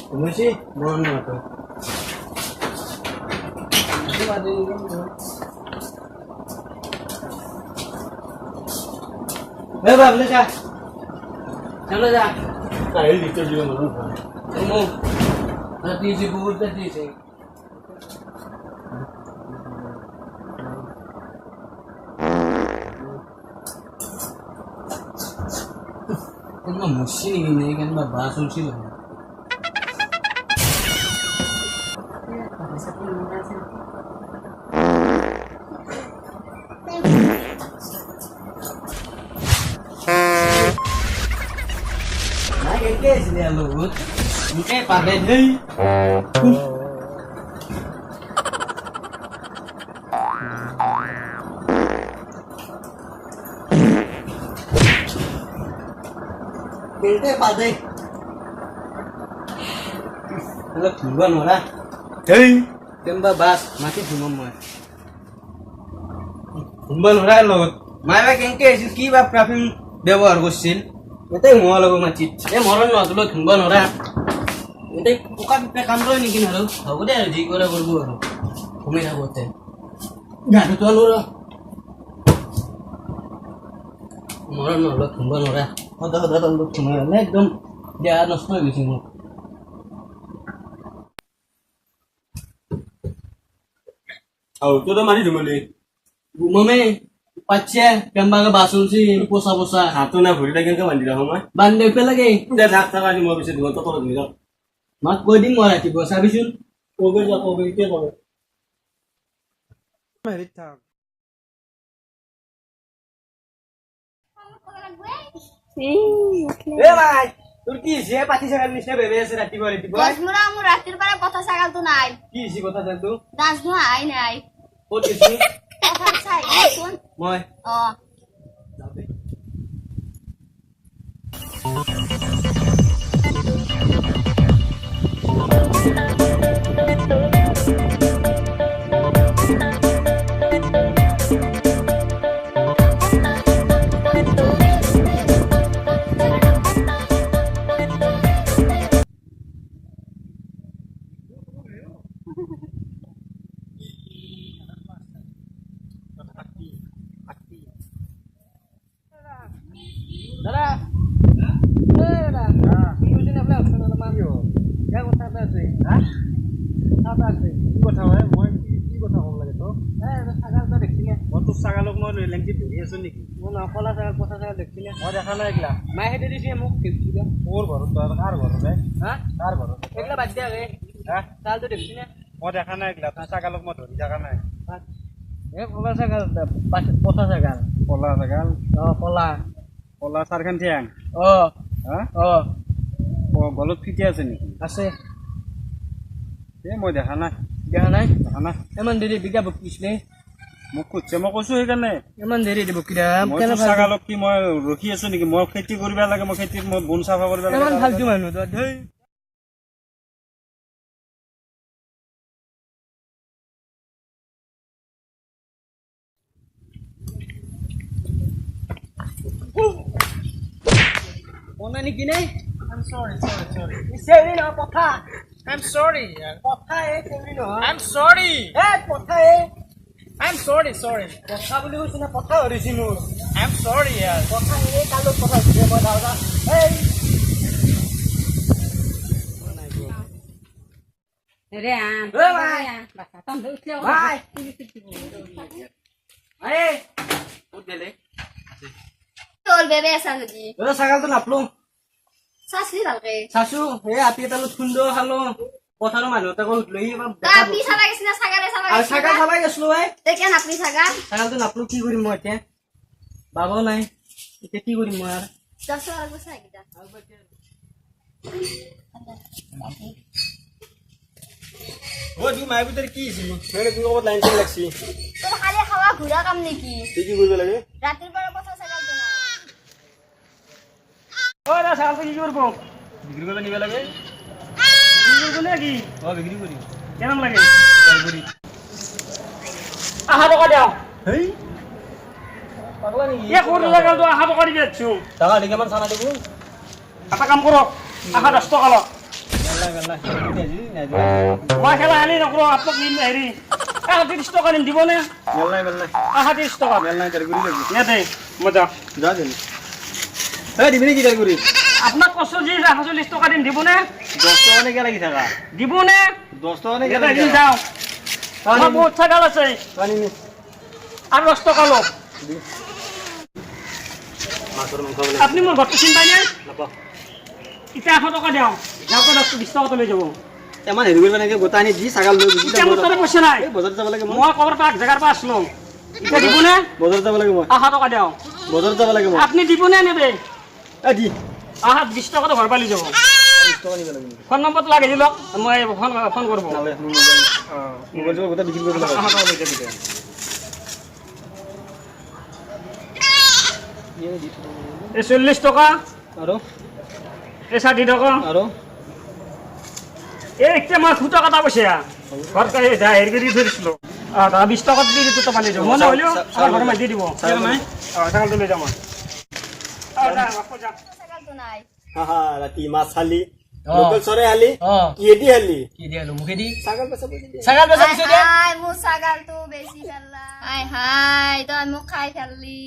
Ini sih mana tuh? Ini ada ini. Bang, boleh sah? Chalo जा काहे litre जो मरो मो तती जी बुर तती से इतना मुश्किल नहीं kan बात सुनसी लो Cái gì vậy luôn? Cái bà bên đi. Cái bà đi. Nó thủng luôn rồi đó. Đi. Cái bà bas mati thủng mà. Thủng luôn rồi luôn. Mai cái gì kí bà perfume ব্যবহার করছেন এটাই মহা লাগো মাছি এ মরণ নতুন থুংবা নরা এটাই পোকা পিপে কাম করে নাকি না হবো দে জি করে করবো আর ঘুমে যাবো তে গাড়ি তো আলো মরণ নলো থুংবা নরা হদা হদা তো থুংবা না একদম দেয়া নষ্ট হয়ে গেছে মুখ আও তো তো মারি ঘুমালে ঘুমামে Pace, kembaga basul sih, posa-posa. Satu na buri lagi kan mandi dah rumah. Bande pe lagi. Udah dak tak lagi mau bisa dua toko lagi dah. Mak goding mau lagi bos habisun. Kobe ja kobe ke kobe. Mari tak. Eh bhai, তোর কি সে পাতি সাগাল নিছে বেবে আছে রাতি করে দিব। দশমুরা আমু রাতের পরে কথা সাগাল তো নাই। কি সে কথা জানতো? দাস ধোয়া আই নাই। ও কিছু কথা চাই শুন। মই। যাবে। Dada. Dada. Ini sini apa? Sana lemah yo. Ya কথা আছে। হ্যাঁ? কথা আছে। কি কথা হয়? মই কি কথা কব লাগে তো? ছাগাল তো দেখিলে। মই তো ছাগালক মই লেংকি ধৰি আছো নেকি? মই নকলা ছাগাল কথা ছাগাল দেখিলে। মই দেখা নাই এগলা। মাই হেতে দিছে মোক দেখিলে। মোৰ ঘৰত তো কাৰ ঘৰত ৰে? হ্যাঁ? কাৰ ঘৰত? এগলা বাদ দিয়া ৰে। হ্যাঁ? ছাগাল তো দেখিলে। মই দেখা নাই এগলা। তো ছাগালক মই ধৰি দেখা নাই। এ কলা ছাগাল পচা ছাগাল। কলা ছাগাল? কলা কলা চাৰখান ঠেং গলত ফিটি আছে নেকি আছে এ মই দেখা নাই ইমান দেৰি বিঘা বকিছিলে মোক খুঁজছে মই কৈছো সেইকাৰণে ইমান দেৰি দিব ছাগালক কি মই ৰখি আছো নেকি মই খেতি কৰিব লাগে মই খেতিত মই বন চাফা কৰিব লাগে ইমান ভালটো মানুহ ধেই Ona ni kini? I'm sorry. Sorry no potha. I'm sorry. Potha sorry no. I'm sorry. Potha I'm sorry. Potha boli hoise na potha horisi mur. I'm sorry yaar. Potha kalu potha je moi dawda. Hey. Re an. Bye. Basta tam uthlo. Bye. Hey. Udele. তোর বেবে সাগজি ও ছাগাল তো নাপলো সাসরি লাগবে শাশু হে আপি এটা খুন্দ খালো কথানো মানুহ তাকো লই আপনি সালা গেছ না সাগালে সালা আর ছাগাল খাবাই গেছলো ভাই দেখেন আপনি সাগাল ছাগাল তো নাপলো কি করিম মই এতিয়া বাবাও নাই এতিয়া কি করিম মই আর 10 টাকা বসা কিটা ও দি মাই ভিতর কি ছিল মেরে তুমি কত লাইন লাগছি তোর খালি খাওয়া ঘুরা কাম নাকি কি করবে লাগে রাতের পরে কথা সাগাল তো না ও না ছাগাল কি করব বিক্রি করবে নিবে লাগে বিক্রি করবে নাকি ও বিক্রি করি কেমন লাগে করি আহা টাকা দাও হেই পাগলা নি এ কোন জায়গা তো আহা টাকা দিছু টাকা দিকে মান সানা দেব একটা কাম করো আহা 10 টাকা ল মই খেলা হালি নকৰো আপোনাক নিম হেৰি 30 টকা নিম দিবনে 30 টকা ইয়াতে মই যাওঁ আপোনাক কৈছো যি 40 টকা দিম দিবনে দিবনে যাওঁ আমার বহুত ছাগাল আছে আর 10 টাকা লোক আপনি মোর ঘরটা চিন পাইনে ইটা 100 টাকা দাও যাও তো 20 টাকা লৈ যাব এমান হেৰি কৰিব নাগে গোটানি দি ছাগাল লৈ গুচি ইটা মোৰ পয়সা নাই বজাৰ যাব লাগে মই খবৰ পাক জাগাৰ পৰা আসলো ইটা দিবনে বজাৰ যাব লাগে মই 100 টাকা দাও বজাৰ যাব লাগে মই আপনি দিবনে নেবে এ দি 20 টাকা তো ঘর পালি যাব 20 টাকা নিব লাগে ফোন নম্বৰ লাগে দিল মই ফোন কৰব নালে মোবাইল জব গোটা বিক্ৰি কৰিব লাগে 100 টাকা লৈ যাবি এই 40 টাকা আৰু এই 60 টাকা আৰু এই একটা মাছ 2 টাকা পয়সা ঘৰ কাই হেৰি কৰি ধৰিছিলো 20 টাকা দি দিতো তো পালি যাব মনে হইলো আমার ঘর মাই দি দিব নাই ছাগল লৈ যাম যা বাপু যা ছাগালটো নাই হা ৰাতি মাছ হালি লোকেল চৰে হালি কিহেদি হালি কি দিয়ালো মুখেদি ছাগল বেচা পইচা ছাগাল বেচা পিছে দে হাই মোৰ ছাগালটো বেছি ফেললা হাই তই মোক খাই ফেললি